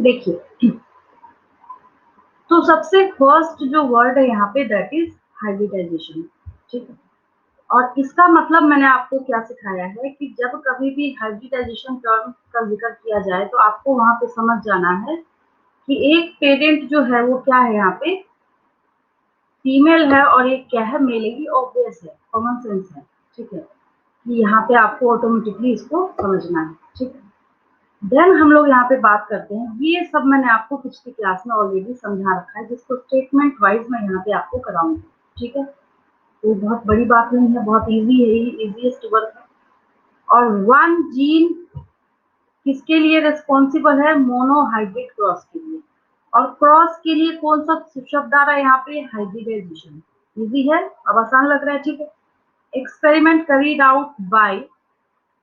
देखिए, तो सबसे फर्स्ट जो वर्ड है यहाँ पे दैट इज हाइब्रिडाइजेशन। ठीक है, और इसका मतलब मैंने आपको क्या सिखाया है कि जब कभी भी हाइब्रिडाइजेशन टर्म का जिक्र किया जाए तो आपको वहां पे समझ जाना है कि एक पेरेंट जो है वो क्या है, यहाँ पे फीमेल है और एक क्या है, मेल है। ये ऑब्वियस है, कॉमन सेंस है। ठीक है, कि यहाँ पे आपको ऑटोमेटिकली इसको समझना है। ठीक है, देन हम लोग यहाँ पे बात करते हैं, ये सब मैंने आपको पिछली क्लास में ऑलरेडी समझा रखा है, जिसको स्टेटमेंट वाइज मैं यहाँ पे आपको कराऊंगी। ठीक है, तो बहुत बड़ी बात नहीं है, बहुत इजी है, ये इजीएस्ट वर्क है। और वन जीन किसके लिए रिस्पॉन्सिबल है? मोनोहाइब्रिड क्रॉस के लिए। और क्रॉस के लिए कौन सा शब्द आ रहा है यहाँ पे? हाइब्रिडाइजेशन। इजी है, अब आसान लग रहा है। ठीक है, experiment carried out by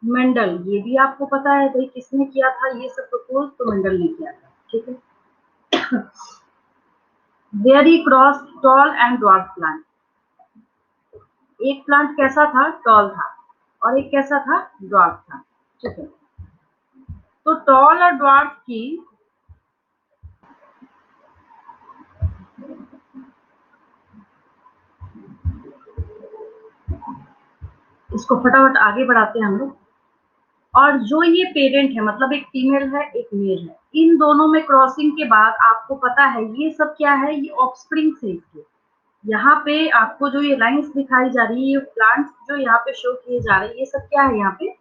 Mendel, ये भी आपको पता है भाई किसने किया था ये सब प्रपोज, तो मेंडल ने किया था। ठीक है, very cross tall and dwarf plant. एक प्लांट कैसा था? टॉल था, और एक कैसा था? ड्वार्फ था। ठीक है, तो टॉल और ड्वार्फ की इसको फटाफट आगे बढ़ाते हैं हम लोग। और जो ये पेरेंट है, मतलब एक फीमेल है एक मेल है, इन दोनों में क्रॉसिंग के बाद आपको पता है ये सब क्या है? ये ऑफस्प्रिंग है इसके। यहाँ पे आपको जो ये लाइंस दिखाई जा रही है, ये प्लांट्स जो यहाँ पे शो किए जा रहे हैं, ये सब क्या है यहाँ पे?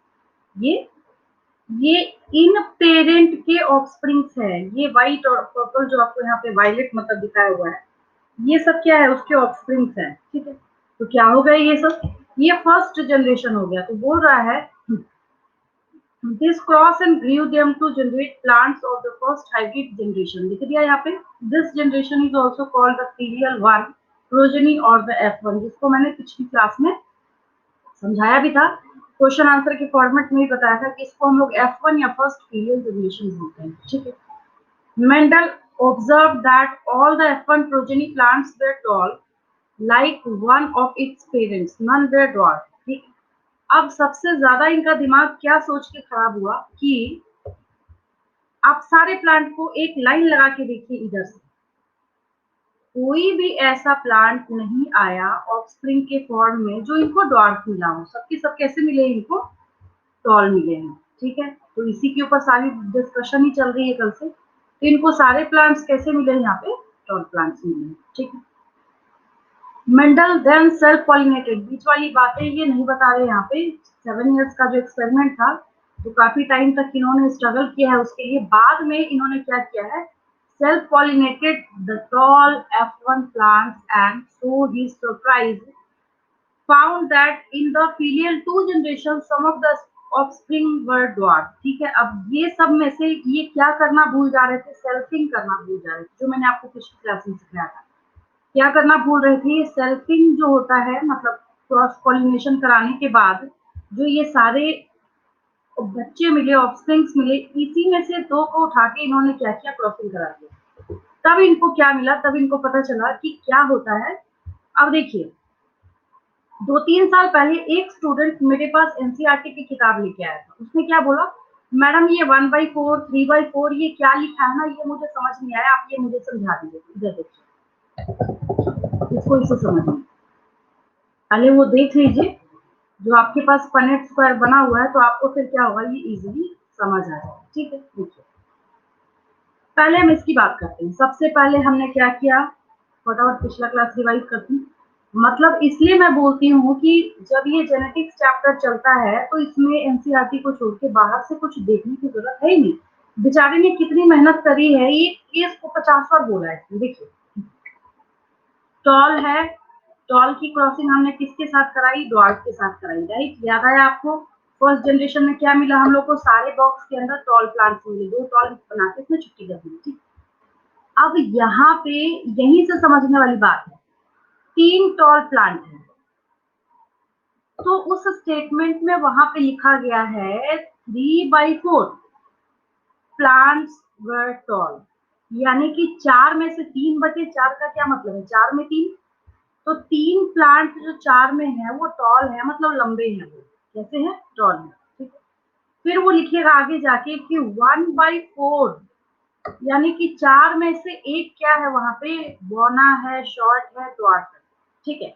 ये इन पेरेंट के ऑफस्प्रिंग्स है। ये व्हाइट और पर्पल जो आपको यहाँ पे वायलेट मतलब दिखाया हुआ है, ये सब क्या है? उसके ऑफस्प्रिंग्स है। ठीक है, तो क्या हो गया ये सब? ये फर्स्ट जनरेशन हो गया। तो बोल रहा है this cross and grew them to generate plants of the first hybrid generation। लिख दिया यहाँ पे। This generation is also called the filial one progeny और द F1, जिसको मैंने पिछली क्लास में समझाया भी था, क्वेश्चन आंसर के फॉर्मेट में ही बताया था कि इसको हम लोग F1 या फर्स्ट फीलियल जनरेशन बोलते हैं। ठीक है, Mendel observed that all the F1 progeny plants were tall like one of its parents, none were dwarf। ठीक, अब सबसे ज्यादा इनका दिमाग क्या सोच के खराब हुआ कि आप सारे प्लांट को एक लाइन लगा के देखिए, इधर से कोई भी ऐसा प्लांट नहीं आया ऑफस्प्रिंग के फॉर्म में जो इनको ड्वार्फ मिला हो। सबके सब कैसे मिले? इनको टॉल मिले हैं। ठीक है, तो इसी के ऊपर सारी डिस्कशन ही चल रही है कल से। तो इनको सारे प्लांट्स कैसे मिले? यहाँ पे टॉल प्लांट्स मिले। ठीक है, मेंडल देन सेल्फ पॉलिनेटेड। बीच वाली बातें ये नहीं बता रहे यहाँ पे। 7 इयर्स का जो एक्सपेरिमेंट था, तो काफी टाइम तक इन्होंने स्ट्रगल किया है उसके लिए। बाद में इन्होंने क्या किया है? Self pollinated the tall F1 plants and so his surprise found that in the filial 2 generation some of the offspring were dwarf। ठीक है, अब ये सब में से ये क्या करना भूल जा रहे थे? सेल्फिंग करना भूल जा रहे थे, जो मैंने आपको पिछली क्लास में सिखाया था। क्या करना भूल रहे थे? सेल्फिंग जो होता है, मतलब क्रॉस पॉलिनेशन कराने के बाद जो ये सारे बच्चे मिले, ऑफस्प्रिंग्स मिले, इसी में से 2 को उठा के इन्होंने क्या किया? क्रॉसिंग करा दिया। तब इनको क्या मिला? तब इनको पता चला कि क्या होता है। अब देखिए, 2-3 साल पहले एक स्टूडेंट मेरे पास एनसीईआरटी की किताब लेके आया था। उसने क्या बोला? मैडम ये 1/4 3/4 ये क्या लिखा है ना, ये मुझे समझ नहीं आया, आप ये मुझे समझा दीजिए। इधर देखिए, इसको इसे समझ नहीं, पहले वो देख लीजिए जो आपके पास पनेट स्क्वायर बना हुआ है, तो आपको फिर क्या होगा? ये इजीली समझ आ जाएगा। ठीक है, देखिए पहले हम इसकी बात करते हैं। सबसे पहले हमने क्या किया? फटाफट पिछला क्लास रिवाइज करती हूँ। मतलब इसलिए मैं बोलती हूँ कि जब ये जेनेटिक्स चैप्टर चलता है तो इसमें एनसीईआरटी को छोड़ के बाहर से कुछ देखने की जरूरत है ही नहीं। बेचारे ने कितनी मेहनत करी है, ये इसको 50 बार बोला है। देखिए, टॉल है, टॉल की क्रॉसिंग हमने किसके साथ कराई? ड्वार्फ के साथ कराई। राइट, याद आया आपको? फर्स्ट जनरेशन में क्या मिला हम लोग को? सारे बॉक्स के अंदर टॉल प्लांट्स मिले, 2 टॉल बना के इसमें छुट्टी कर दी। ठीक, अब यहाँ पे यहीं से समझने वाली बात है, 3 टॉल प्लांट है, तो उस स्टेटमेंट में वहां पे लिखा गया है 3/4 प्लांट्स वर टॉल, यानी कि 4 में से 3/4 का क्या मतलब है? 4 में 3, तो 3 प्लांट जो 4 में है वो टॉल है, मतलब लंबे हैं। वो कैसे हैं? टॉल है। ठीक है, फिर वो लिखेगा आगे जाके कि 1/4 यानी कि 4 में से एक क्या है वहां पे, बोना है, शॉर्ट है, ड्वार्फ है, ठीक है।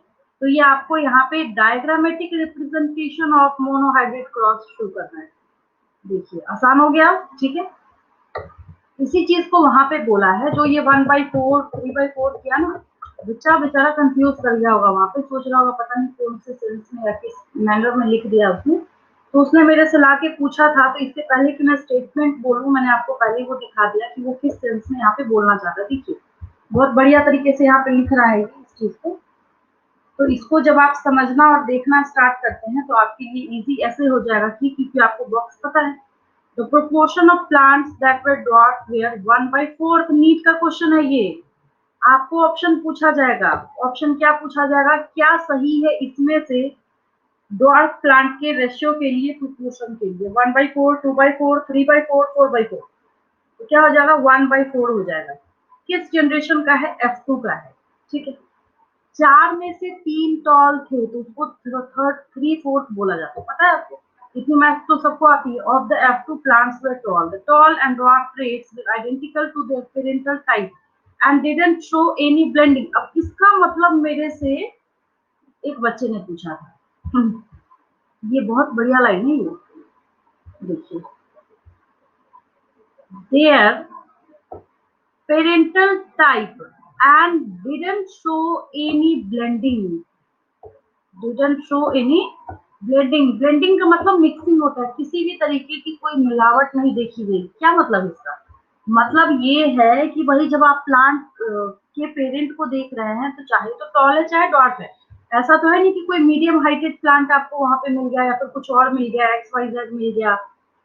तो ये आपको यहाँ पे diagrammatic representation of monohybrid cross show करना है। देखिए आसान हो गया, ठीक है। इसी चीज को वहां पे बोला है, जो ये 1/4 3/4 किया ना, बच्चा बेचारा कंफ्यूज कर गया होगा, वहां पे सोच रहा होगा पता नहीं कौन से सेंस में या किस मैनर में लिख दिया उसने। तो उसने मेरे से लाके पूछा था, तो इससे पहले कि मैं स्टेटमेंट बोलूं, मैंने आपको पहले वो दिखा दिया कि वो किस सेंस में यहाँ पे बोलना चाहता है। देखिए बहुत बढ़िया तरीके से यहाँ पे लिख रहा है इस चीज को। तो इसको जब आप समझना और देखना स्टार्ट करते हैं तो आपके लिए इजी ऐसे हो जाएगा कि क्योंकि आपको बॉक्स पता है। The proportion of plants that were dwarfed were 1/4। NEET का क्वेश्चन है ये, आपको ऑप्शन पूछा जाएगा। ऑप्शन क्या पूछा जाएगा, क्या सही है इसमें से ड्वार्फ प्लांट के रेशियो के लिए, प्रोपोर्शन के लिए 1/4 2/4 3/4 4/4। तो क्या हो जाएगा 1/4 हो जाएगा। किस जनरेशन का है, F2 का है, ठीक है। 4 में से 3 टॉल थे तो उसको थर्ड 3/4 बोला जाता है, पता है आपको। इतनी मैथ तो सबको आती है। Of the F2 plants were tall. The tall and dwarf traits were identical to their parental type and didn't show any blending। अब इसका मतलब मेरे से एक बच्चे ने पूछा था। ये बहुत बढ़िया लाइन है ये, देखिए। Their parental type and didn't show any blending। Didn't show any blending. Blending का मतलब मिक्सिंग होता है, किसी भी तरीके की कोई मिलावट नहीं देखी गई। क्या मतलब इसका, मतलब ये है कि भाई जब आप प्लांट के पेरेंट को देख रहे हैं तो चाहे तो टॉल है चाहे डॉट है, ऐसा तो है नहीं कि कोई मीडियम हाइटेड प्लांट आपको वहां पे मिल गया या फिर कुछ और मिल गया, XYZ मिल गया,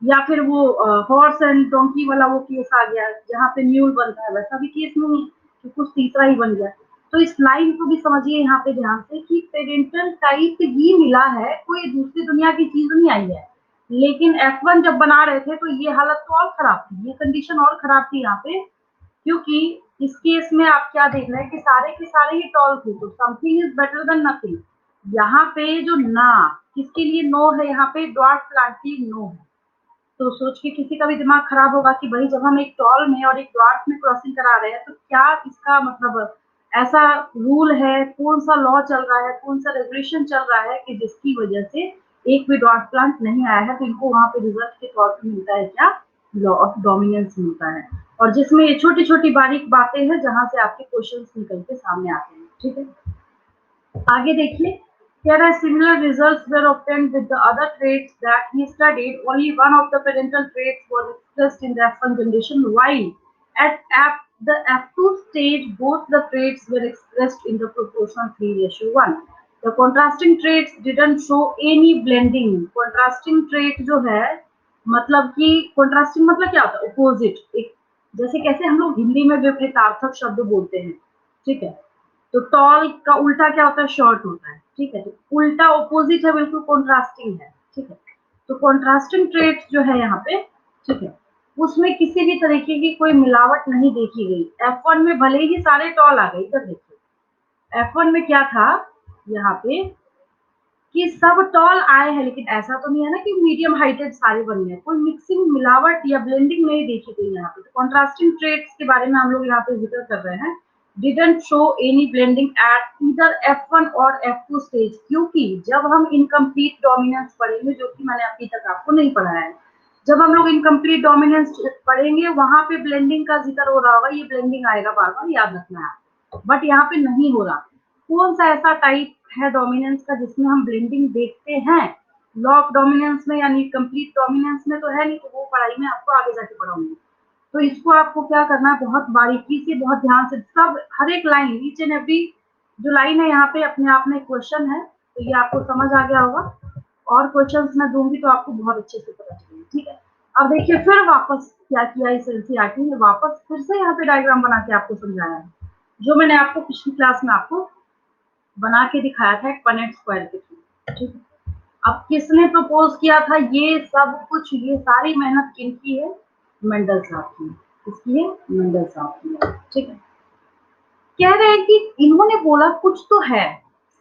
या फिर वो हॉर्स एंड डोंकी वाला वो केस आ गया जहाँ पे म्यूल बनता है, वैसा भी केस नहीं है कि कुछ तीसरा ही बन गया। तो इस लाइन को भी समझिए यहाँ पे ध्यान से कि पेरेंटल टाइप ही मिला है, कोई दूसरी दुनिया की चीज नहीं आई है। लेकिन F1 जब बना रहे थे तो ये हालत तो और खराब थी, ये कंडीशन और खराब थी यहाँ पे, क्योंकि इस केस में आप क्या देख रहे हैं कि सारे के सारे ही टॉल थे, तो something is better than nothing. यहाँ पे जो ना किसके लिए नो है, यहाँ पे ड्वार्फ प्लांट की नो है। तो सोच के किसी का भी दिमाग खराब होगा कि भाई जब हम एक टॉल में और एक ड्वार्फ में क्रॉसिंग करा रहे हैं तो क्या इसका मतलब ऐसा रूल है, कौन सा लॉ चल रहा है, कौन सा रेगुलेशन चल रहा है कि जिसकी वजह से एक भी डॉट प्लांट नहीं आया है तो इनको वहां पे रिजल्ट के तौर पर मिलता है क्या, लॉ ऑफ डोमिनेंस मिलता है। और जिसमें ये छोटी छोटी बारीक बातें हैं जहां से आपके क्वेश्चन निकल के सामने आते हैं, ठीक है। आगे देखिए, here are similar results were obtained with the other traits that he studied. Only one of the parental traits was expressed in the F1 generation, while at the F2 stage, both the traits were expressed in the proportion 3:1। The contrasting traits didn't show any blending। Contrasting trait जो है, मतलब कि contrasting मतलब क्या होता है, opposite। एक जैसे कैसे हम लोग हिंदी में विपरीतार्थक शब्द बोलते हैं, ठीक है। तो टॉल का उल्टा क्या होता है, शॉर्ट होता है, ठीक है। तो उल्टा ऑपोजिट है, बिल्कुल कॉन्ट्रास्टिंग है, ठीक है। तो कॉन्ट्रास्टिंग ट्रेट जो है यहाँ पे, ठीक है, उसमें किसी भी तरीके की कोई मिलावट नहीं देखी गई। F1 में भले ही सारे टॉल आ गए, इधर देखिए F1 में क्या था यहाँ पे कि सब टॉल आए हैं, लेकिन ऐसा तो नहीं है ना कि मीडियम हाइटेड सारे बन गए, कोई मिक्सिंग मिलावट या ब्लेंडिंग नहीं देखी गई यहाँ पे। तो कॉन्ट्रास्टिंग ट्रेट्स के बारे में हम लोग यहाँ पे जिक्र कर रहे हैं। Didn't show any blending at either F1 और F2 स्टेज, क्योंकि जब हम इनकम्प्लीट डोमिनेंस पढ़ेंगे, जो कि मैंने अभी तक आपको नहीं पढ़ाया है, जब हम लोग इनकम्प्लीट डोमिनेंस पढ़ेंगे वहां पे ब्लेंडिंग का जिक्र हो रहा होगा, ये ब्लेंडिंग आएगा बार बार, याद रखना है। बट यहाँ पे नहीं हो रहा। कौन सा ऐसा टाइप है डोमिनेंस का जिसमें हम ब्लेंडिंग देखते हैं, लॉ ऑफ डोमिनेंस में यानी कंप्लीट डोमिनेंस में तो है नहीं, तो वो पढ़ाई में आपको आगे जाके पढ़ाऊंगी। तो इसको आपको क्या करना है, बहुत बारीकी से, बहुत ध्यान से, सब हर एक लाइन, ईच एंड एवरी जो लाइन है यहाँ पे अपने आप में क्वेश्चन है, तो ये आपको समझ आ गया होगा। और क्वेश्चंस मैं दूंगी तो आपको बहुत अच्छे से पता चलेगा, ठीक है। अब देखिए फिर वापस क्या किया इस एनसीईआरटी ने, वापस फिर से यहाँ पे डायग्राम बना के आपको समझाया है, जो मैंने आपको पिछली क्लास में आपको बना के दिखाया था एक पनेट स्क्वायर के थ्रू, ठीक है। अब किसने प्रपोज किया था ये सब कुछ, ये सारी मेहनत किनकी है, मेंडल साहब की। किसकी है, मेंडल साहब की है, ठीक है। कह रहे हैं कि इन्होंने बोला कुछ तो है,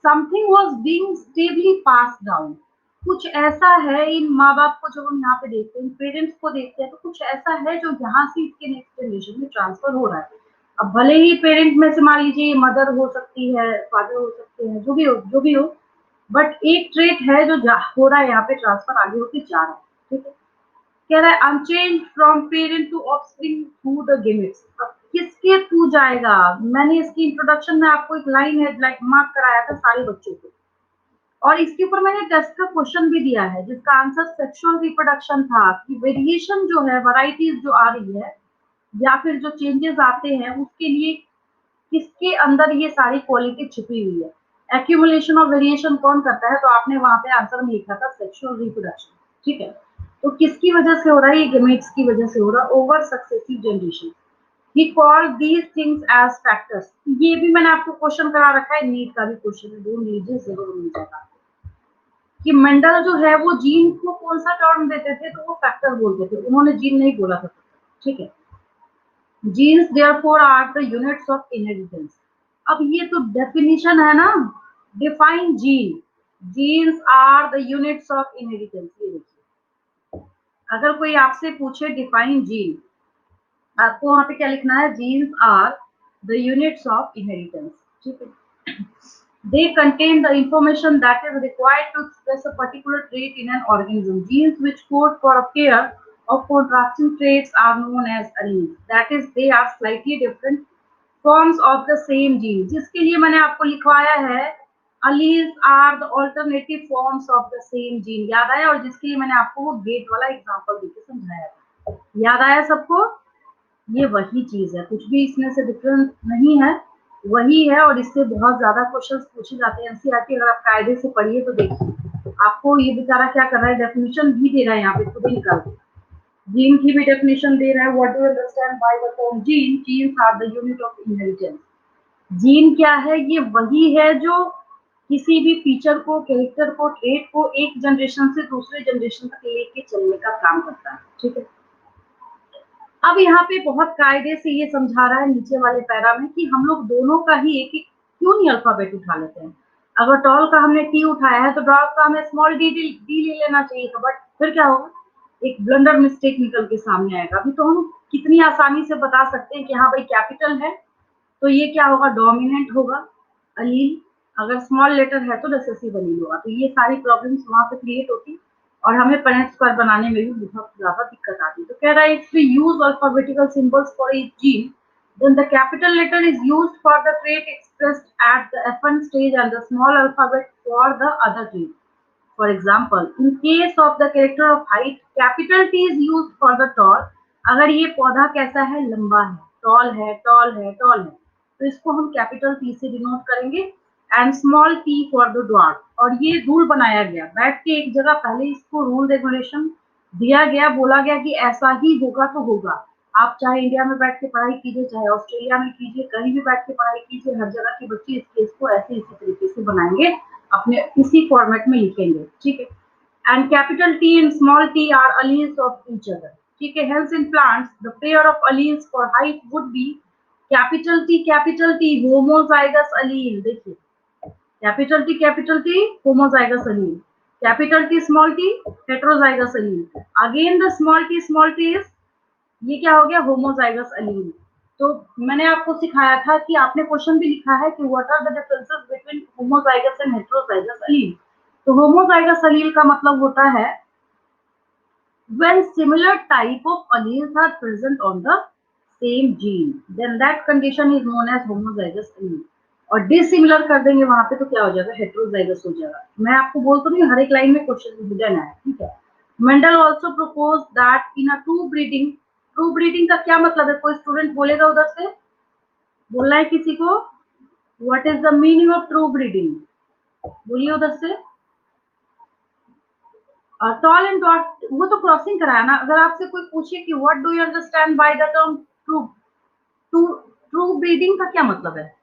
something was being stably pass down. कुछ ऐसा है इन माँ बाप को, जब हम यहाँ पे देखते हैं, पेरेंट्स को देखते हैं, तो कुछ ऐसा है जो यहाँ से इसके नेक्स्ट जनरेशन में ट्रांसफर हो रहा है। अब भले ही पेरेंट में से मान लीजिए मदर हो सकती है, फादर हो सकते हैं, जो भी हो, बट एक ट्रेट है जो हो रहा है यहाँ पे ट्रांसफर, आगे होके जा रहा है। ठीक है, कह रहा है unchange from parent to offspring through the gametes. अब किसके थ्रू जाएगा? मैंने इसकी इंट्रोडक्शन में आपको एक लाइन है मार्क कराया था सारे बच्चों को, और इसके ऊपर मैंने टेस्ट का क्वेश्चन भी दिया है जिसका आंसर सेक्सुअल रिप्रोडक्शन था, कि वेरिएशन जो है, वैरायटीज जो आ रही है या फिर जो चेंजेस आते हैं, उसके लिए किसके अंदर ये सारी क्वालिटी छिपी हुई है। एक्यूमुलेशन और वेरिएशन कौन करता है? तो आपने वहां पे आंसर में लिखा था सेक्सुअल रिप्रोडक्शन। ठीक है, तो किसकी वजह से हो रहा है? ये गेमेट्स की वजह से हो रहा है over successive generation. He called these things as factors। ये भी मैंने आपको क्वेश्चन करा रखा है, नीट का भी क्वेश्चन है, ढूंढ लीजिए, जरूर मिल जाएगा कि मेंडल जो है वो जीन को कौन सा टर्म देते थे, तो वो फैक्टर बोलते थे, उन्होंने जीन नहीं बोला था। ठीक है, genes therefore are the units of inheritance. अब ये तो डेफिनेशन है ना, define gene, genes are the units of inheritance. ये देखिए, अगर कोई आपसे पूछे डिफाइन जीन, आपको वहां पे क्या लिखना है? Genes are the units of inheritance. ठीक है, they contain the information that is required to express a particular trait in an organism. Genes which code for a pair of contrasting traits are known as alleles. That is, they are slightly different forms of the same gene. जिसके लिए मैंने आपको लिखवाया है alleles are the alternative forms of the same gene। याद आया? और जिसके लिए मैंने आपको वो गेट वाला एग्जांपल देके समझाया था। याद आया सबको? ये वही चीज है, कुछ भी इसमें से डिफरेंस नहीं है, वही है। और इससे बहुत ज्यादा क्वेश्चंस पूछे जाते हैं एनसीईआरटी। अगर आप कायदे से पढ़िए तो देखिए, आपको ये बेचारा क्या कर रहा है, डेफिनेशन भी दे रहा है यहाँ पे, खुद ही निकाल के जीन की भी डेफिनेशन दे रहा है। What do you understand by the term gene? Genes are the unit of inheritance. Gene क्या है? ये वही है जो किसी भी फीचर को, कैरेक्टर को, ट्रेट को एक जनरेशन से दूसरे जनरेशन तक लेके चलने का काम करता है। ठीक है, अब यहाँ पे बहुत कायदे से ये समझा रहा है नीचे वाले पैरा में कि हम लोग दोनों का ही एक एक क्यों नहीं अल्फाबेट उठा लेते हैं। अगर टॉल का हमने टी उठाया है तो डॉग का हमें स्मॉल डी डी ले लेना चाहिए था, बट फिर क्या होगा? एक ब्लंडर मिस्टेक निकल के सामने आएगा। अभी तो हम कितनी आसानी से बता सकते हैं कि हाँ भाई कैपिटल है तो ये क्या होगा? डोमिनेंट होगा अलील। अगर स्मॉल लेटर है तो रिसेसिव अलील होगा। तो ये सारी प्रॉब्लम्स वहां पे क्रिएट होती और हमें पनेट स्क्वायर बनाने में भी बहुत ज्यादा दिक्कत आती। तो कह रहा है if we use alphabetical symbols for each gene, then the capital letter is used for the trait expressed at the F1 stage and the small alphabet for the other trait. For example, in case of the character of height, capital T is used for the tall। अगर ये पौधा कैसा है? लंबा है, toll है, toll है, toll है, तो इसको हम कैपिटल टी से डिनोट करेंगे, and small T for the dwarf. और ये रूल बनाया गया, बैठ के एक जगह पहले इसको रूल रेगुलेशन दिया गया, बोला गया कि ऐसा ही होगा तो होगा। आप चाहे इंडिया में बैठ के पढ़ाई कीजिए, चाहे ऑस्ट्रेलिया में कीजिए, कहीं भी बैठ के पढ़ाई कीजिए, हर जगह के बच्चे इस केस को ऐसे इसी तरीके से बनाएंगे, अपने इसी फॉर्मेट में लिखेंगे। ठीक है, and capital T and small T are alleles of each other. ठीक है, hells in plants the pair of alleles for height would be capital T homozygous allele। देखिए, capital T homozygous allele, capital T small T heterozygous allele। Again the small T is, ये क्या हो गया? Homozygous allele। तो मैंने आपको सिखाया था कि आपने क्वेश्चन भी लिखा है कि what are the differences between homozygous and heterozygous allele। तो होमोजाइगस allele का मतलब होता है when similar type of alleles are present on the same gene, then that condition is known as homozygous allele। और डिसिमिलर कर देंगे वहां पे तो क्या हो जाएगा? हेटेरोजाइगस हो जाएगा। मैं आपको बोल तो नहीं, हर एक लाइन में क्वेश्चन हिडन है। ठीक है, Mendel also propose that in a true breeding का क्या मतलब है? कोई स्टूडेंट बोलेगा उधर से, बोलना है किसी को, what is the meaning of true breeding? बोलिए उधर से। टॉल एंड डॉट वो तो क्रॉसिंग कराया ना। अगर आपसे कोई पूछे कि what do you understand by the term true true true breeding का क्या मतलब है?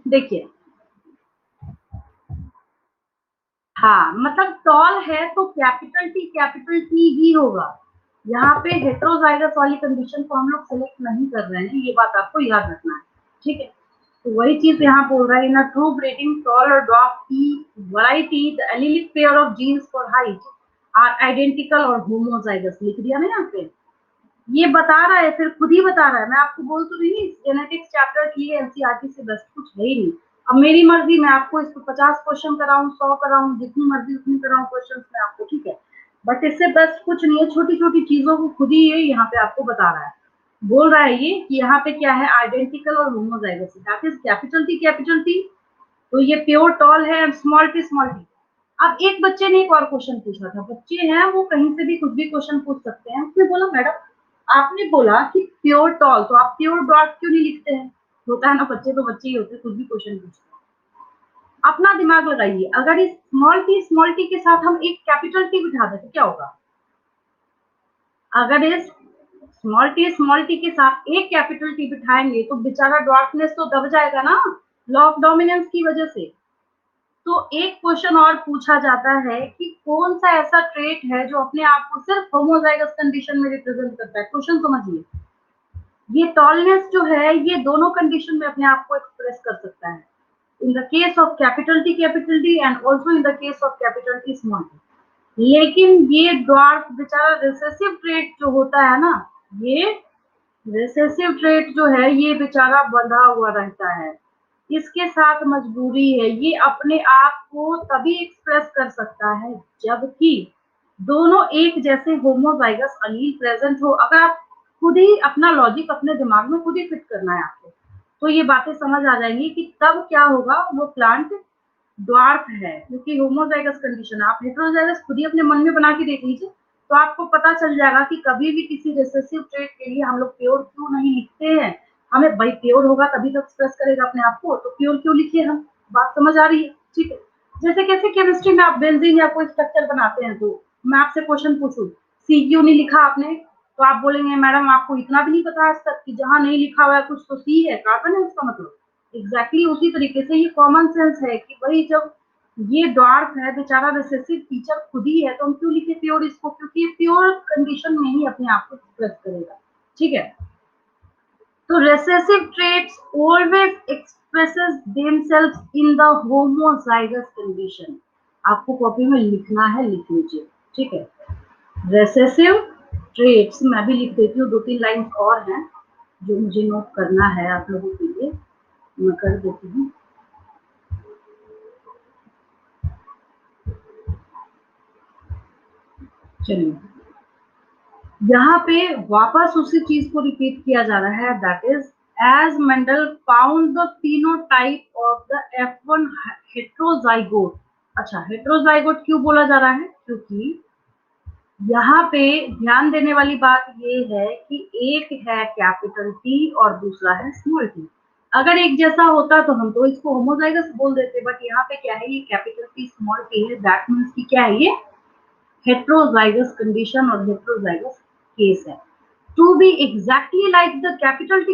देखिए, हाँ मतलब टॉल है तो कैपिटल टी ही होगा। यहाँ पे हेटेरोजाइगस वाली कंडीशन को हम लोग सेलेक्ट नहीं कर रहे हैं, ये बात आपको याद रखना है। ठीक है, तो वही चीज यहाँ बोल रहा है, in a true breeding tall और ड्वार्फ की variety the allelic pair of genes for height are identical और होमोजाइगस। लिख दिया ना यहाँ पे, ये बता रहा है, फिर खुद ही बता रहा है। मैं आपको बोल तो रही, जेनेटिक्स चैप्टर की एनसीईआरटी से बेस्ट कुछ है ही नहीं। अब मेरी मर्जी, मैं आपको इसको 50 क्वेश्चन कराऊं, 100 कराऊं, जितनी मर्जी उतनी कराऊं क्वेश्चन में आपको, ठीक है, बट इससे बेस्ट कुछ नहीं है। छोटी छोटी चीजों को खुद ही ये यहाँ पे आपको बता रहा है। बोल रहा है ये कि यहाँ पे क्या है, आइडेंटिकल और homozygous, that is capital T. तो ये प्योर टॉल है and small T small T. अब एक बच्चे ने एक और क्वेश्चन पूछा था, बच्चे हैं वो कहीं से भी कुछ भी क्वेश्चन पूछ सकते हैं। उसने बोला मैडम आपने बोला कि प्योर टॉल, तो आप प्योर डॉट क्यों नहीं लिखते हैं? होता है ना, बच्चे तो बच्चे ही होते हैं, कुछ भी क्वेश्चन पूछते हैं। अपना दिमाग लगाइए, अगर इस स्मॉल टी के साथ हम एक कैपिटल टी बिठा दें तो क्या होगा? अगर इस स्मॉल टी के साथ एक कैपिटल टी बिठाएंगे तो बेचारा डॉर्कनेस तो दब जाएगा ना, लॉ ऑफ डोमिनेंस की वजह से। तो एक क्वेश्चन और पूछा जाता है कि कौन सा ऐसा ट्रेट है जो अपने आप को सिर्फ होमोजाइगस कंडीशन में रिप्रेजेंट करता है। क्वेश्चन समझिए, ये टॉलनेस जो है ये दोनों कंडीशन में अपने आप को एक्सप्रेस कर सकता है, in the case of capital T and also in the case of capital T small T. लेकिन ये ड्वार्फ बेचारा रिसेसिव ट्रेट जो होता है ना, ये रिसेसिव ट्रेट जो है ये बेचारा बंधा हुआ रहता है, इसके साथ मजबूरी है, ये अपने आप को तभी एक्सप्रेस कर सकता है जबकि दोनों एक जैसे होमोजाइगस अलील प्रेजेंट हो। अगर आप खुद ही अपना लॉजिक अपने दिमाग में खुद ही फिट करना है आपको, तो ये बातें समझ आ जाएंगी कि तब क्या होगा, वो प्लांट ड्वार्फ है, क्योंकि होमोजाइगस कंडीशन। आप हेटेरोजाइगस खुद ही अपने मन में बना के देख लीजिए, तो आपको पता चल जाएगा कि कभी भी किसी रिसेसिव ट्रेट के लिए हम लोग प्योर क्यों नहीं लिखते हैं। हमें भाई प्योर होगा तभी तो एक्सप्रेस करेगा अपने आप को, तो प्योर क्यों लिखिए हम। बात समझ आ रही है? ठीक है। जैसे कैसे केमिस्ट्री में आप बेंजीन या कोई स्ट्रक्चर बनाते हैं, तो मैं आपसे क्वेश्चन पूछूं सी क्यों नहीं लिखा आपने, तो आप बोलेंगे मैडम आपको इतना भी नहीं पता आज तक कि जहां नहीं लिखा हुआ है कुछ तो सी है, कार्बन है उसका मतलब। एग्जैक्टली उसी तरीके से ये कॉमन सेंस है कि भाई जब ये ड्वार्फ है बेचारा, रिसेसिव फीचर खुद ही है, तो हम क्यों लिखे प्योर इसको, क्योंकि ये प्योर कंडीशन में ही अपने आप को एक्सप्रेस करेगा। ठीक है, तो recessive traits always expresses themselves in the homozygous condition। आपको कॉपी में लिखना है, लिख लीजिए, ठीक है। recessive traits मैं भी लिख देती हूँ, 2-3 लाइन और हैं जो मुझे नोट करना है आप लोगों के लिए, मैं कर देती हूँ। चलिए, यहाँ पे वापस उसी चीज को रिपीट किया जा रहा है, that is as Mendel found the phenotype of the F1 heterozygote. अच्छा, हेट्रोजाइगोट क्यों बोला जा रहा है? क्योंकि यहाँ पे ध्यान देने वाली बात ये है कि एक है कैपिटल टी और दूसरा है स्मॉल टी। अगर एक जैसा होता तो हम तो इसको होमोजाइगस बोल देते, बट यहाँ पे क्या है, ये कैपिटल टी स्मॉल टी है, दैट मीन्स की क्या है, ये हेट्रोजाइगस कंडीशन और हेट्रोजाइगस केस है। To be exactly like the capital T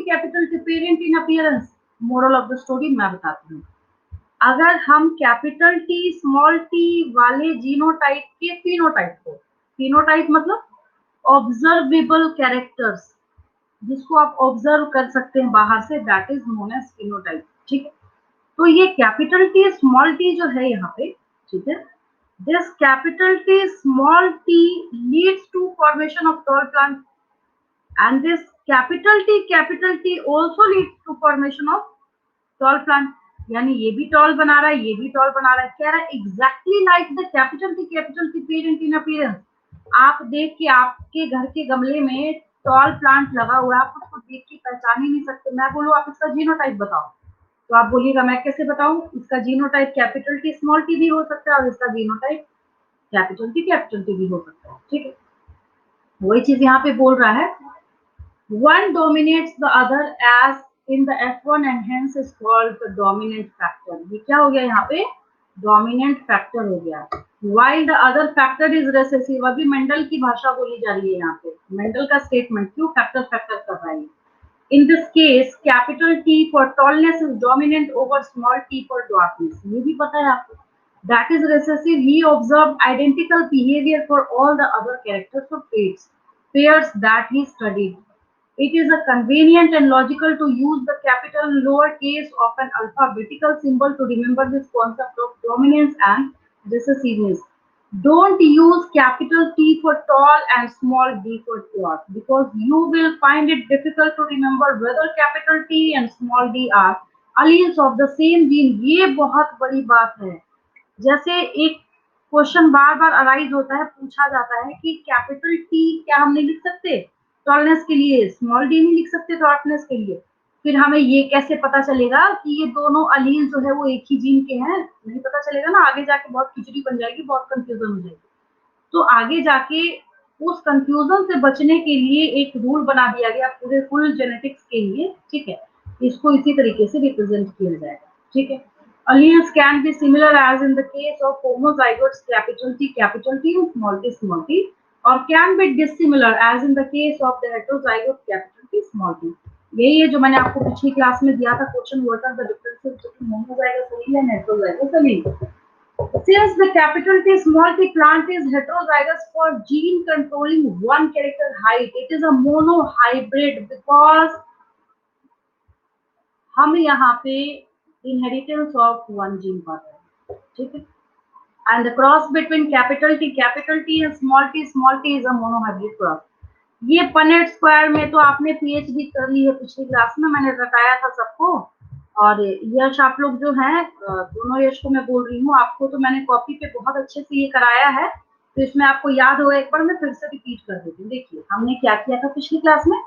parent in appearance, moral of the story मैं बताती हूँ। अगर हम कैपिटल टी स्मॉल टी वाले जीनोटाइप के फिनोटाइप को, फिनोटाइप मतलब ऑब्जर्वेबल कैरेक्टर्स, जिसको आप ऑब्जर्व कर सकते हैं बाहर से, that is known as phenotype. ठीक है, तो ये कैपिटल टी स्मॉल टी जो है यहाँ पे, ठीक है, this capital T small T leads to formation of tall plant and this capital T also leads to formation of tall plant। यानी ये भी टॉल बना रहा है, ये भी टॉल बना रहा है, कह रहा है exactly like the capital T parent in appearance. आप देख के आपके घर के गमले में टॉल प्लांट लगा हुआ है, आप उसको देख के पहचान ही नहीं सकते। मैं बोलूँ आप इसका जीनोटाइप बताओ, तो आप बोलिएगा मैं कैसे बताऊं, इसका genotype capital T small T भी हो सकता है और इसका जीनोटाइप कैपिटल टी भी हो सकता है। ठीक है, वही चीज यहाँ पे बोल रहा है, one dominates the other as in the F1 and hence is called the dominant factor। ये क्या हो गया यहाँ पे, dominant factor हो गया। While the other factor is recessive, अभी मेंडल की भाषा बोली जा रही है यहाँ पे, मेंडल का स्टेटमेंट क्यों फैक्टर फैक्टर कर रहा है। In this case, capital T for tallness is dominant over small t for dwarfness। ये भी पता है आपको, that is recessive। He observed identical behavior for all the other characters of traits, pairs that he studied। It is a convenient and logical to use the capital and lower case of an alphabetical symbol to remember this concept of dominance and recessiveness. Don't use capital T for tall and small d for short, because you will find it difficult to remember whether capital T and small d are alleles of the same gene. ये बहुत बड़ी बात है। जैसे एक question बार बार arise होता है, पूछा जाता है कि कैपिटल टी क्या हम नहीं लिख सकते टॉलनेस के लिए, स्मॉल डी नहीं लिख सकते टॉलनेस के लिए, फिर हमें ये कैसे पता चलेगा कि ये दोनों अलील जो है वो एक ही जीन के हैं? नहीं पता चलेगा ना, आगे जाके बहुत खिचड़ी बन जाएगी, बहुत कंफ्यूजन हो जाएगी। तो आगे जाके उस कंफ्यूजन से बचने के लिए एक रूल बना दिया गया पूरे फुल जेनेटिक्स के लिए, ठीक है। इसको इसी तरीके से रिप्रेजेंट किया जाएगा, ठीक है। Alleles can be similar as in the case of homozygotes capital T and small t, or can be dissimilar as in the case of the heterozygote capital T small t. यही है जो मैंने आपको पिछली क्लास में दिया था question, what are the differences between homozygous allele and heterozygous allele. Since the capital T small t plant is heterozygous for gene controlling one character height, it is a monohybrid because हम यहाँ पे inheritance of one gene पा रहे हैं, ठीक है। And the cross between capital T and small t is a monohybrid cross. ये Punnett square में तो आपने पीएचडी कर ली है पिछली क्लास में, मैंने बताया था सबको। और यश आप लोग जो हैं, दोनों यश को मैं बोल रही हूँ, आपको तो मैंने कॉपी पे बहुत अच्छे से ये कराया है, तो इसमें आपको याद होगा, एक बार मैं फिर से रिपीट कर देती हूँ। देखिए हमने क्या किया था पिछली क्लास में,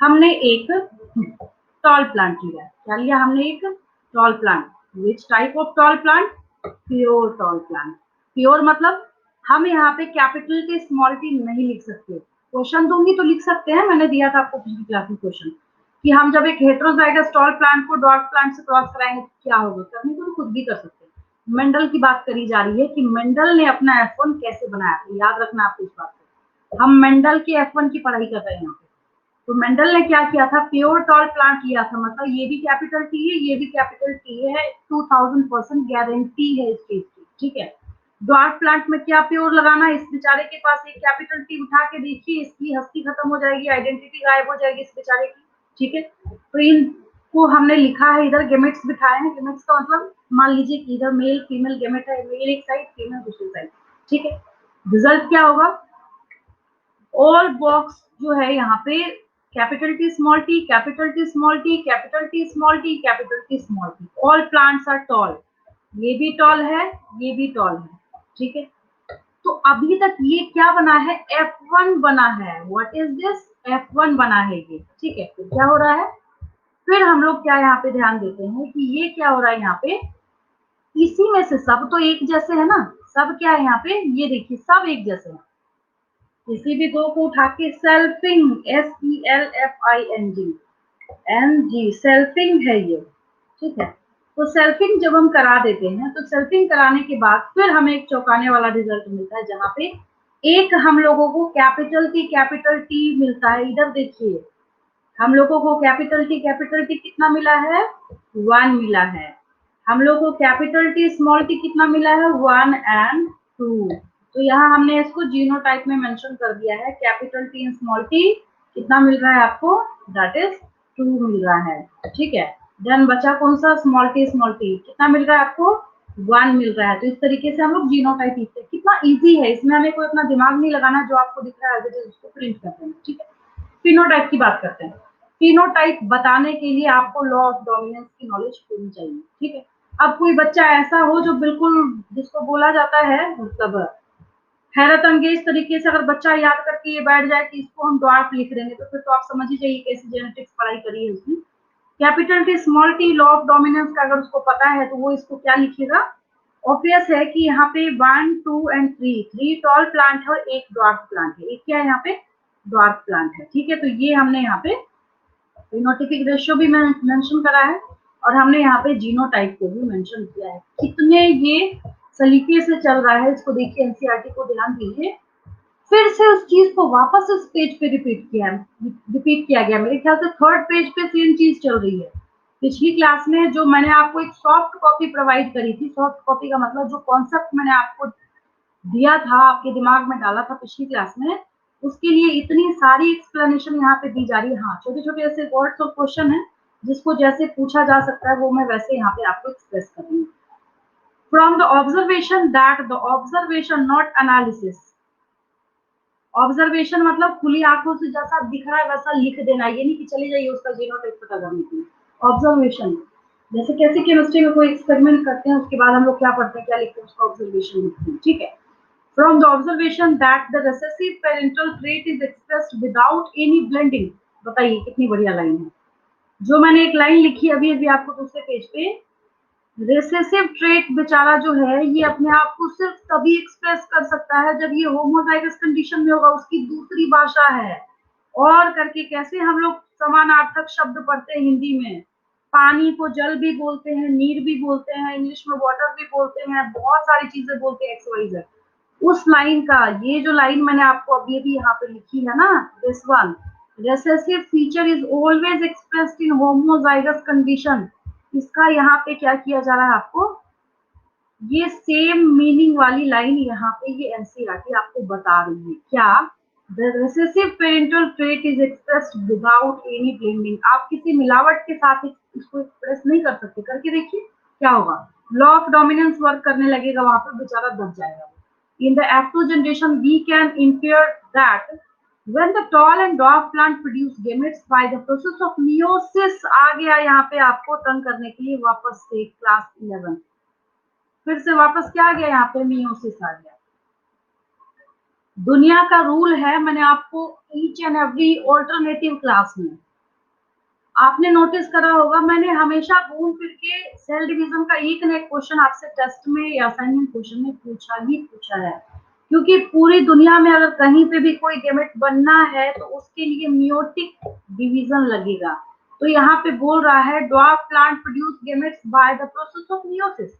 हमने एक टॉल प्लांट लिया। क्या लिया हमने? एक tall plant. Which type of tall plant? Pure tall plant. Pure मतलब हम यहाँ पे कैपिटल के स्मॉल टी नहीं लिख सकते। क्वेश्चन दूंगी तो लिख सकते हैं, मैंने दिया था आपको पिछली क्लास में क्वेश्चन कि हम जब एक heterozygous tall plant co dot plant से क्रॉस कराएंगे तो क्या होगा, करने को तो खुद भी कर सकते हैं। मेंडल की बात करी जा रही है कि मेंडल ने अपना F1 कैसे बनाया था, याद रखना आपको इस बात को। हम मेंडल के F1 की पढ़ाई कर रहे हैं यहाँ पे। तो मेंडल ने क्या किया था, प्योर टॉल प्लांट लिया था, मतलब ये भी कैपिटल टी है, ये भी कैपिटल टी है, 2000% गारंटी है इस चीज की, ठीक है। ड्वार्फ प्लांट में क्या प्योर लगाना, इस बेचारे के पास एक कैपिटल टी उठा के देखिए, इसकी हस्ती खत्म हो जाएगी, आइडेंटिटी गायब हो जाएगी इस बेचारे की, ठीक है। तो इनको हमने लिखा है, इधर गेमेट्स बिठाए हैं। गेमेट्स का मतलब मान लीजिए कि इधर मेल फीमेल गेमेट है, मेल एक साइड फीमेल दूसरी साइड, ठीक है। रिजल्ट क्या होगा? ऑल बॉक्स जो है यहाँ पे capital T small T, capital T small T, capital T small T, capital T small T, all plants are tall. ये भी टॉल है, ये भी टॉल है, ठीक है। तो अभी तक ये क्या बना है? F1 बना है। What is this? F1 बना है ये, ठीक है। तो क्या हो रहा है, फिर हम लोग क्या यहाँ पे ध्यान देते हैं कि ये क्या हो रहा है यहाँ पे, इसी में से सब तो एक जैसे है ना, सब क्या है यहाँ पे, ये देखिए सब एक जैसे है। किसी भी दो को उठा के सेल्फिंग, SELFING सेल्फिंग है ये, ठीक है। तो सेल्फिंग जब हम करा देते हैं, तो सेल्फिंग कराने के बाद फिर हमें एक चौंकाने वाला रिजल्ट मिलता है, जहाँ पे एक हम लोगों को कैपिटल टी मिलता है। इधर देखिए, हम लोगों को कैपिटल टी कितना मिला है? 1 मिला है। हम लोगों को कैपिटल टी स्मॉल टी कितना मिला है? 1 and 2। तो यहाँ हमने इसको जीनोटाइप में मेंशन कर दिया है। Capital T and small T कितना मिल रहा है आपको? दैट इज 2 मिल रहा है, ठीक है। देन बचा कौन सा? स्मॉल टी कितना मिल रहा है आपको? 1 मिल रहा है। तो इस तरीके से हम लोग जीनोटाइप लिखते हैं। कितना इजी है, इसमें हमें कोई अपना दिमाग नहीं लगाना, जो आपको दिख रहा है उसको प्रिंट करते हैं, ठीक है। फिनोटाइप की बात करते हैं। फिनोटाइप बताने के लिए आपको लॉ ऑफ डोमिनेंस की नॉलेज होनी चाहिए, ठीक है। अब कोई बच्चा ऐसा हो जो बिल्कुल, जिसको बोला जाता है मतलब हैरत अंगेज तरीके से अगर बच्चा याद करके ये बैठ जाए कि इसको हम ड्वार्फ लिख देंगे, तो फिर तो आप समझ ही जाइए कैसी जेनेटिक्स पढ़ाई करी है उसने। Capital T small T law of dominance का अगर उसको पता है तो वो इसको क्या लिखेगा? ऑब्वियस है कि यहाँ पे 1, 2 and 3 टॉल प्लांट है और एक ड्वार्फ प्लांट है। एक क्या है यहाँ पे? ड्वार्फ प्लांट है, ठीक है। तो ये हमने यहाँ पे फिनोटाइपिक रेशियो भी मेंशन करा है, और हमने यहाँ पे जीनोटाइप को भी मेंशन किया है। कितने ये सलीके से चल रहा है, इसको देखिए, एनसीईआरटी को ध्यान दीजिए। फिर से उस चीज को वापस उस पेज पे रिपीट किया गया। मेरे ख्याल से थर्ड पेज पे सेम चीज चल रही है। पिछली क्लास में जो मैंने आपको एक सॉफ्ट कॉपी प्रोवाइड करी थी, सॉफ्ट कॉपी का मतलब जो कॉन्सेप्ट मैंने आपको दिया था, आपके दिमाग में डाला था पिछली क्लास में, उसके लिए इतनी सारी एक्सप्लेनेशन यहाँ पे दी जा रही है। हाँ, छोटे-छोटे ऐसे वर्ड्स और क्वेश्चन है जिसको जैसे पूछा जा सकता है वो मैं वैसे यहाँ पे आपको एक्सप्रेस कर रही हूँ। From the observation that the observation not analysis. Observation मतलब खुली आंखों से जैसा दिख रहा है वैसा लिख देना, ये नहीं कि चले जाइए उसका जीनोटाइप पता करने के लिए। ऑब्जर्वेशन जैसे कैसे केमिस्ट्री में कोई एक्सपेरिमेंट करते हैं उसके बाद हम लोग क्या पढ़ते हैं, क्या लिखते हैं, उसका ऑब्जर्वेशन लिखते हैं, ठीक है। From the observation that the recessive parental trait is expressed without any blending. बताइए कितनी बढ़िया लाइन है। जो मैंने एक लाइन लिखी अभी अभी आपको दूसरे पेज पे, रिसेसिव ट्रेट बेचारा जो है ये अपने आप को सिर्फ तभी एक्सप्रेस कर सकता है जब ये होमोजाइगस कंडीशन में होगा, उसकी दूसरी भाषा है। और करके कैसे हम लोग समानार्थक शब्द पढ़ते हैं हिंदी में, पानी को जल भी बोलते हैं, नीर भी बोलते हैं, इंग्लिश में वाटर भी बोलते हैं, बहुत सारी चीजें बोलते हैं, एक्स वाई जेड। उस लाइन का ये जो लाइन मैंने आपको अभी अभी यहाँ पे लिखी है ना, this one, recessive feature is always expressed in homozygous condition, इसका यहाँ पे क्या किया जा रहा है आपको, ये सेम मीनिंग वाली लाइन यहाँ पे ये एनसीईआरटी आपको बता रही है क्या, the recessive parental trait is expressed without any blending. आप किसी मिलावट के साथ इसको एक्सप्रेस नहीं कर सकते, करके देखिए क्या होगा, लॉ ऑफ डोमिनेंस वर्क करने लगेगा, वहां पर बेचारा दब जाएगा। In the F2 generation, we can infer that when the tall and dwarf plant produce gametes by the process of meiosis, आ गया यहाँ पे आपको तंग करने के लिए वापस से क्लास 11, फिर से वापस क्या आ गया यहाँ पे, meiosis आ गया। दुनिया का रूल है, मैंने आपको each and every alternative class में आपने नोटिस करा होगा, मैंने हमेशा घूम फिर के सेल डिवीजन का एक न एक क्वेश्चन आपसे टेस्ट में या असाइनमेंट क्वेश्चन में पूछा है, क्योंकि पूरी दुनिया में अगर कहीं पे भी कोई गेमेट बनना है तो उसके लिए मियोटिक डिवीजन लगेगा। तो यहाँ पे बोल रहा है dwarf plant produce gametes by the process of meiosis,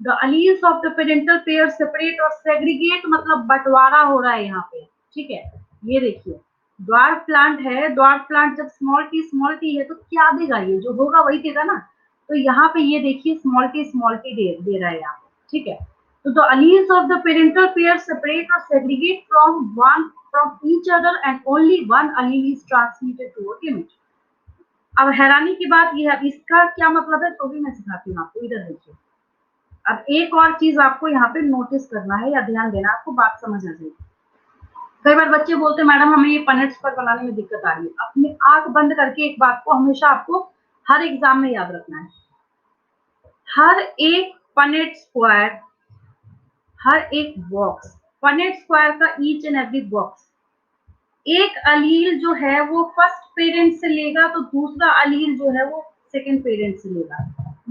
the alleles of the parental pair separate और सेग्रीगेट, मतलब बंटवारा हो रहा है यहाँ पे, ठीक है। ये देखिए ड्वार्फ प्लांट है, ड्वार्फ प्लांट जब स्मॉल टी है तो क्या देगा, ये जो होगा वही देगा ना। तो यहाँ पे ये देखिए स्मॉल टी दे रहा है यहाँ पे, ठीक है। So the alleles of the parental pair separate or segregate from each other and only one allele is transmitted to a gamete. अब हैरानी की बात यह है, इसका क्या मतलब है तो भी मैं सिखाती हूँ आपको, इधर देखिए। अब एक और चीज आपको यहाँ पे नोटिस करना है या ध्यान देना, आपको बात समझ आ जाएगी। कई बार बच्चे बोलते हैं मैडम हमें ये पनेट स्क्वायर बनाने में दिक्कत आ रही है। अपनी आंख बंद करके एक बात को हमेशा आपको हर एग्जाम में याद रखना है, हर एक पनेट स्क्वायर, हर एक बॉक्स, पनेट स्क्वायर का ईच एंड एवरी बॉक्स, एक अलील जो है वो फर्स्ट पेरेंट से लेगा तो दूसरा अलील जो है वो सेकंड पेरेंट से लेगा।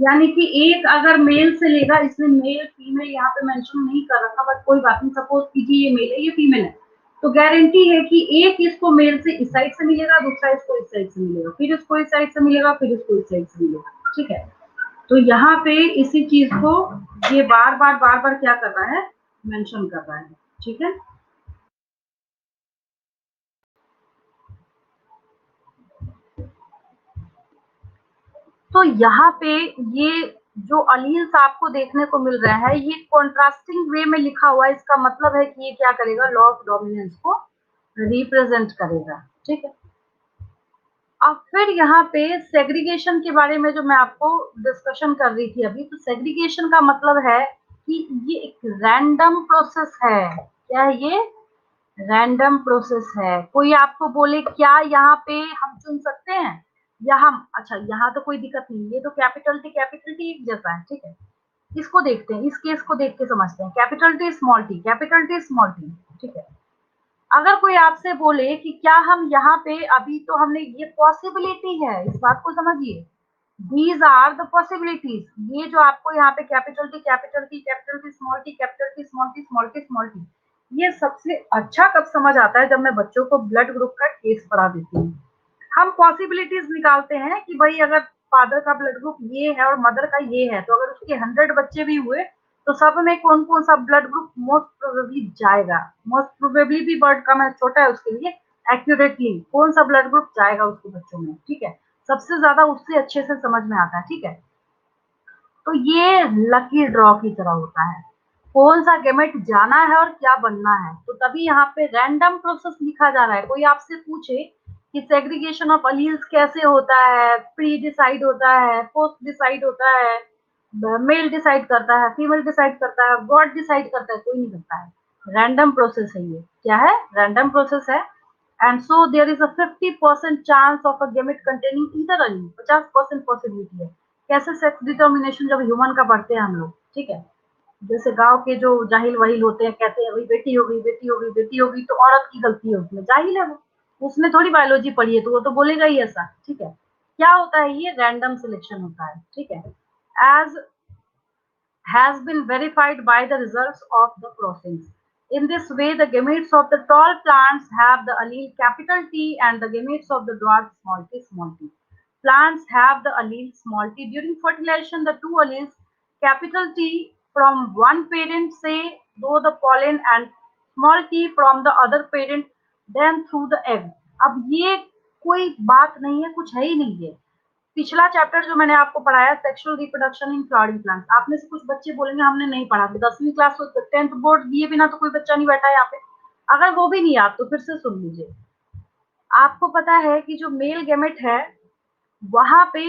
यानी कि एक अगर मेल से लेगा, इसमें मेल फीमेल यहाँ पे मेंशन नहीं कर रखा, बट कोई बात नहीं, सपोज कीजिए ये मेल है ये फीमेल है, तो गारंटी है कि एक इसको मेल से इस साइड से मिलेगा, दूसरा इसको इस साइड से मिलेगा, फिर इसको इस साइड से मिलेगा, फिर इसको इस साइड से मिलेगा, ठीक है। तो यहाँ पे इसी चीज को ये बार बार क्या कर रहा है, मेंशन कर रहा है, ठीक है। तो यहाँ पे ये जो अलील्स आपको देखने को मिल रहा है ये कॉन्ट्रास्टिंग वे में लिखा हुआ है, इसका मतलब है कि ये क्या करेगा, लॉ ऑफ डोमिनेंस को रिप्रेजेंट करेगा, ठीक है। अब फिर यहाँ पे सेग्रीगेशन के बारे में जो मैं आपको डिस्कशन कर रही थी अभी, तो सेग्रीगेशन का मतलब है कि ये एक रैंडम प्रोसेस है। क्या है ये, रैंडम प्रोसेस है। कोई आपको बोले क्या यहाँ पे हम चुन सकते हैं या हम, अच्छा यहाँ तो कोई दिक्कत नहीं, ये तो कैपिटल टी एक जैसा है, ठीक है। इसको देखते हैं, इस केस को देख के समझते हैं, capital T small T, capital T small T, ठीक है। अगर कोई आपसे बोले कि क्या हम यहाँ पे, अभी तो हमने ये पॉसिबिलिटी है, इस बात को समझिए, दीज आर द पॉसिबिलिटीज, ये जो आपको यहाँ पे capital T small T, capital T small T, small T small T, ये सबसे अच्छा कब समझ आता है, जब मैं बच्चों को ब्लड ग्रुप का केस पढ़ा देती हूँ। हम पॉसिबिलिटीज निकालते हैं कि भाई अगर फादर का ब्लड ग्रुप ये है और मदर का ये है, तो अगर उसके 100 बच्चे भी हुए तो सब में कौन कौन सा ब्लड ग्रुप मोस्ट प्रोबेबली जाएगा, मोस्ट प्रोबेबली भी वर्ड कम है, छोटा है उसके लिए, एक्यूरेटली कौन सा ब्लड ग्रुप जाएगा उसके बच्चों में, ठीक है। सबसे ज्यादा उससे अच्छे से समझ में आता है, ठीक है। तो ये लकी ड्रॉ की तरह होता है, कौन सा गेमेट जाना है और क्या बनना है। तो तभी यहाँ पे रैंडम प्रोसेस लिखा जा रहा है। कोई आपसे पूछे कि सेग्रीगेशन ऑफ अलील्स कैसे होता है, प्री डिसाइड होता है, पोस्ट डिसाइड होता है, मेल डिसाइड करता है, फीमेल डिसाइड करता है, गॉड डिसाइड करता है, कोई नहीं करता है। रैंडम प्रोसेस है ये। क्या है? रैंडम प्रोसेस है। And so there is a 50% chance of a gamete containing either allele. 50% possibility है। कैसे? सेक्स डिटर्मिनेशन जब ह्यूमन का पढ़ते हैं हम लोग, ठीक है, जैसे गांव के जो जाहिल वहील होते हैं, कहते हैं भाई बेटी हो गई, बेटी हो गई, बेटी हो गई, तो औरत की गलती है, उसमें जाहिल है वो, उसने थोड़ी बायोलॉजी पढ़ी है, तो वो तो बोलेगा ही ऐसा। ठीक है, क्या होता है? ये रैंडम सिलेक्शन होता है। ठीक है, as has been verified by the results of the crossings. In this way, the gametes of the tall plants have the allele capital T and the gametes of the dwarf small t small t. Plants have the allele small t. During fertilization, the two alleles capital T from one parent, say, though the pollen, and small t from the other parent, then through the egg. अब ये कोई बात नहीं है, कुछ है ही नहीं है। पिछला चैप्टर जो मैंने आपको पढ़ाया sexual reproduction in flowering plants, आप में से कुछ बच्चे बोलेंगे हमने नहीं पढ़ा। 10वीं क्लास तो 10th बोर्ड दिए बिना तो कोई बच्चा नहीं बैठा है यहाँ पे। अगर वो भी नहीं याद तो फिर से सुन लीजिए। आपको पता है कि जो मेल गेमेट है वहां पे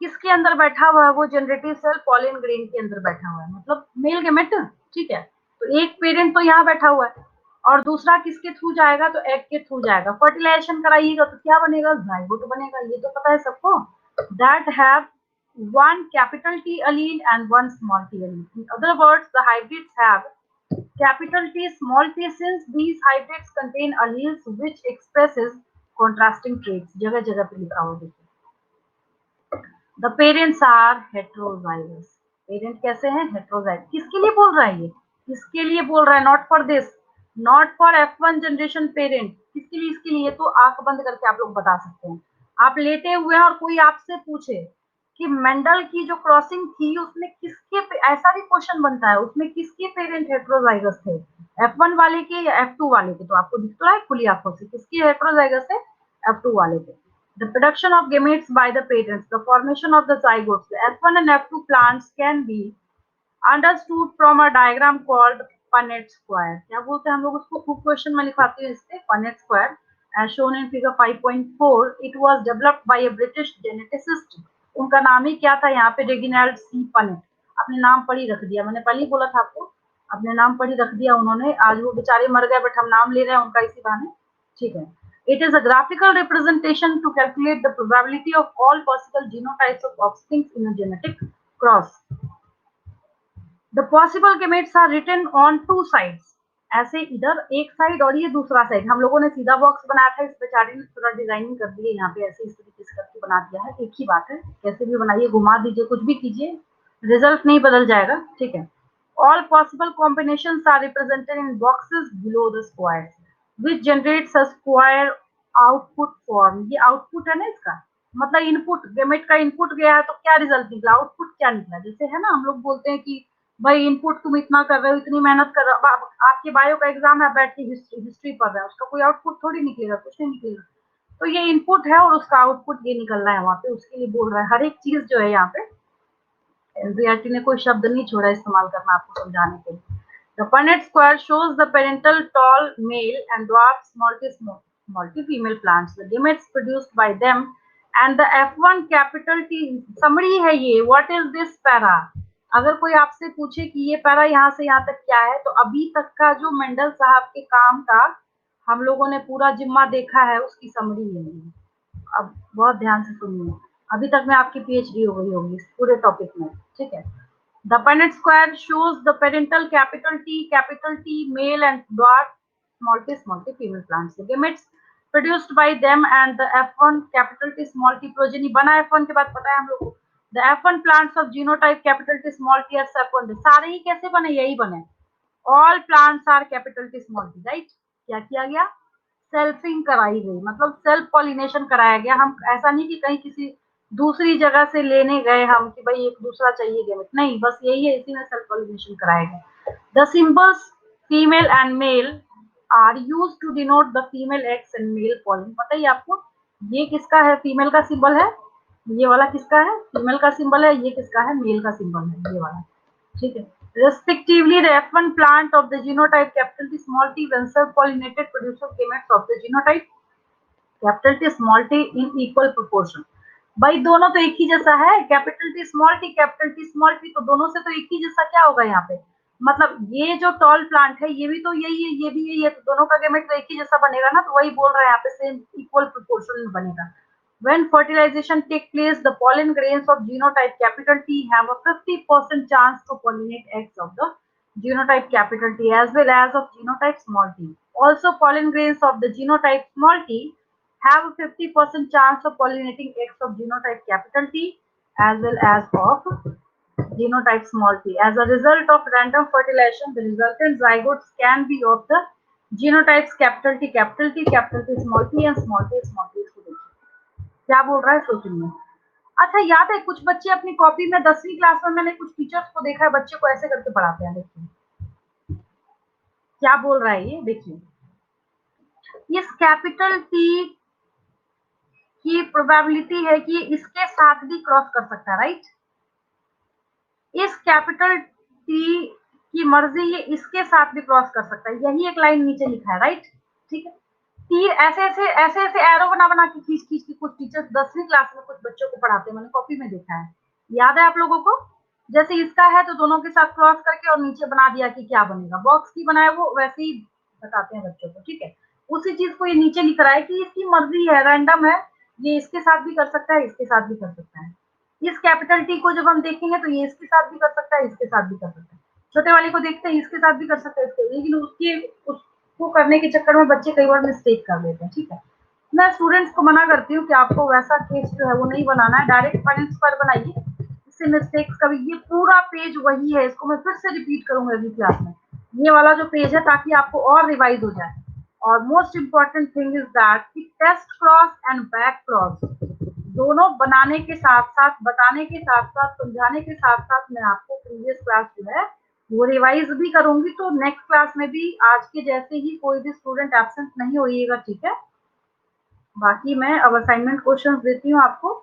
किसके अंदर बैठा हुआ है? वो जनरेटिव सेल पॉलिन ग्रेन के अंदर बैठा हुआ है, मतलब मेल गेमेट। ठीक है, तो एक पेरेंट तो यहाँ बैठा हुआ है और दूसरा किसके थ्रू जाएगा? तो एग के थ्रू जाएगा। फर्टिलाइजेशन कराइएगा तो क्या बनेगा? जाइगोट बनेगा। ये तो पता है सबको। That have one capital T allele and one small t allele. In other words, the hybrids have capital T, small t, since these hybrids contain alleles which expresses contrasting traits. जगह जगह पे लिखा हुआ देखिए। The parents are heterozygous. Parent कैसे हैं? Heterozygous. किसके लिए बोल रहा है ये? किसके लिए बोल रहा है? Not for this, not for F1 generation parent. किसके लिए? इसके लिए तो आंख बंद करके आप लोग बता सकते हैं। आप लेटे हुए हैं और कोई आपसे पूछे कि मेंडल की जो क्रॉसिंग थी उसमें किसके, ऐसा भी क्वेश्चन बनता है, उसमें किसके पेरेंट हेट्रोजाइगस थे? F1 वाले के या F2 वाले के? तो आपको दिख तो रहा है खुली आंखों से किसकी हेट्रोजाइगस है? F2 वाले के। The production of gametes by the parents, the formation of the zygotes, the F1 and F2 plants can be understood from a diagram called Punnett square. क्या बोलते हैं हम लोग उसको? खूब क्वेश्चन में लिखाते हैं इससे। Punnett square, as shown in figure 5.4, it was developed by a British geneticist. उनका नाम ही क्या था यहाँ पे? रेगिनाल्ड सी पनेट। अपने नाम पर ही रख दिया, मैंने पहले ही बोला था आपको, अपने नाम पर ही रख दिया उन्होंने। आज वो बेचारे मर गए बट हम नाम ले रहे हैं उनका इसी बहाने। ठीक है, it is a graphical representation to calculate the probability of all possible genotypes of offspring in a genetic cross. The possible gametes are written on two sides. ऐसे इधर एक साइड और ये दूसरा साइड। हम लोगों ने सीधा बॉक्स बनाया था, इस बेचारे ने थोड़ा डिजाइनिंग कर दी है यहाँ पे, ऐसे इस तरीके से करके बना दिया है। एक ही बात है, कैसे भी बनाइए, घुमा दीजिए, कुछ भी कीजिए, रिजल्ट नहीं बदल जाएगा। ठीक है, all possible combinations are represented in boxes below the squares, which generates a square output form. ये आउटपुट है ना इसका, मतलब इनपुट, गेमेट का इनपुट गया है तो क्या रिजल्ट निकला, आउटपुट क्या निकला। जैसे है ना, हम लोग बोलते हैं कि भाई इनपुट तुम इतना कर रहे हो, इतनी मेहनत कर रहे हो, आपके बायो का एग्जाम है, बैठ के हिस्ट्री पढ़ रहा है, उसका कोई आउटपुट थोड़ी निकलेगा, कुछ नहीं निकलेगा। तो ये इनपुट है और उसका आउटपुट ये निकलना है वहां पे, उसके लिए बोल रहा है। हर एक चीज जो है यहाँ पे एनसीईआरटी ने कोई शब्द नहीं छोड़ा इस्तेमाल करना आपको समझाने के लिए। The Punnett square shows the parental tall male and dwarf small t female plants. The gametes produced by them and the F1 capital T summary है ये। What is this para? अगर कोई आपसे पूछे कि ये पैरा यहाँ से यहाँ तक क्या है, तो अभी तक का जो मेंडल साहब के काम का हम लोगों ने पूरा जिम्मा देखा है, उसकी समरी है। अब बहुत ध्यान से सुनिए, अभी तक में आपकी पीएचडी हो गई होगी इस पूरे टॉपिक में। ठीक है, the Punnett square shows the parental capital T male and dwarf small t female plants. The gametes produced by them and the F1 capital T small t progeny बना F1 के बाद, पता है हम लोग को। The F1 plants of genotype capital T small t as F1, सारे ही कैसे बने? यही बने। All plants are capital T small t, right? क्या किया गया? सेल्फिंग कराई गई, मतलब सेल्फ पॉलिनेशन कराया गया। हम ऐसा नहीं कि कहीं किसी दूसरी जगह से लेने गए हम कि भाई एक दूसरा चाहिए गेमेट, नहीं, बस यही है, इसी में सेल्फ पॉलिनेशन कराया गया। The symbols female and male are use to denote the female X and male pollen. पता ही आपको ये किसका है? फीमेल का सिंबल है। ये वाला किसका है? फीमेल का सिंबल है। ये किसका है? मेल का सिंबल है, ये वाला। ठीक है, Respectively, the F1 plant of the genotype capital T small t when self-pollinated produces gametes of the genotype capital T small T in equal proportion. भाई दोनों तो एक ही जैसा है, कैपिटल टी स्मॉल टी, तो दोनों से तो एक ही जैसा क्या होगा यहाँ पे, मतलब ये जो टॉल प्लांट है ये भी तो यही है, ये भी यही है, तो दोनों का गेमेट तो एक ही जैसा बनेगा ना, तो वही बोल रहा है यहाँ पे सेम इक्वल प्रोपोर्शन में बनेगा। When fertilization take place, the pollen grains of genotype capital T have a 50% chance to pollinate eggs of the genotype capital T as well as of genotype small t. Also, pollen grains of the genotype small t have a 50% chance of pollinating eggs of genotype capital T as well as of genotype small t. As a result of random fertilization, the resultant zygotes can be of the genotypes capital T, small t and small t, small t. क्या बोल रहा है सोचिए। अच्छा याद है कुछ बच्चे अपनी कॉपी में 10वीं क्लास में मैंने कुछ टीचर्स को देखा है बच्चे को ऐसे करके पढ़ाते हैं, देखिए क्या बोल रहा है ये, देखिए इस कैपिटल टी की प्रोबेबिलिटी है कि इसके साथ भी क्रॉस कर सकता है, राइट। इस कैपिटल टी की मर्जी ये इसके साथ भी क्रॉस कर सकता है, यही एक लाइन नीचे लिखा है, राइट। ठीक है, तीर ऐसे ऐसे एरो बना के खींच खींच के कुछ टीचर्स 10वीं क्लास में कुछ बच्चों को पढ़ाते हैं, मैंने कॉपी में देखा है, याद है आप लोगों को। जैसे इसका है तो दोनों के साथ क्रॉस करके और नीचे बना दिया कि क्या बनेगा, बॉक्स की बनाया वो वैसे ही बताते हैं बच्चों को, ठीक है। उसी चीज को ये नीचे लिख रहा है कि इसकी मर्जी है, रैंडम है, ये इसके साथ भी कर सकता है, इसके साथ भी कर सकता है। इस कैपिटल टी को जब हम देखेंगे तो ये इसके साथ भी कर सकता है, इसके साथ भी कर सकता है। छोटे वाले को देखते हैं इसके साथ भी कर सकता है, लेकिन उसकी उसको करने के चक्कर में बच्चे कई बार मिस्टेक कर लेते हैं, ठीक है। मैं स्टूडेंट्स को मना करती हूँ कि आपको वैसा केस जो है वो नहीं बनाना है, डायरेक्ट पॉइंट्स पर बनाइए, इससे मिस्टेक्स कभी, ये पूरा पेज वही है, इसको मैं फिर से रिपीट करूंगा अगली क्लास में, ये वाला जो पेज है, ताकि आपको और रिवाइज हो जाए। और most important thing is that कि test cross and back cross दोनों बनाने के साथ साथ, बताने के साथ साथ, समझाने के साथ साथ मैं आपको प्रीवियस क्लास जो है वो रिवाइज भी करूंगी, तो नेक्स्ट क्लास में भी आज के जैसे ही कोई भी स्टूडेंट एब्सेंट नहीं होइएगा, ठीक है। बाकी मैं अब असाइनमेंट क्वेश्चंस देती हूँ आपको।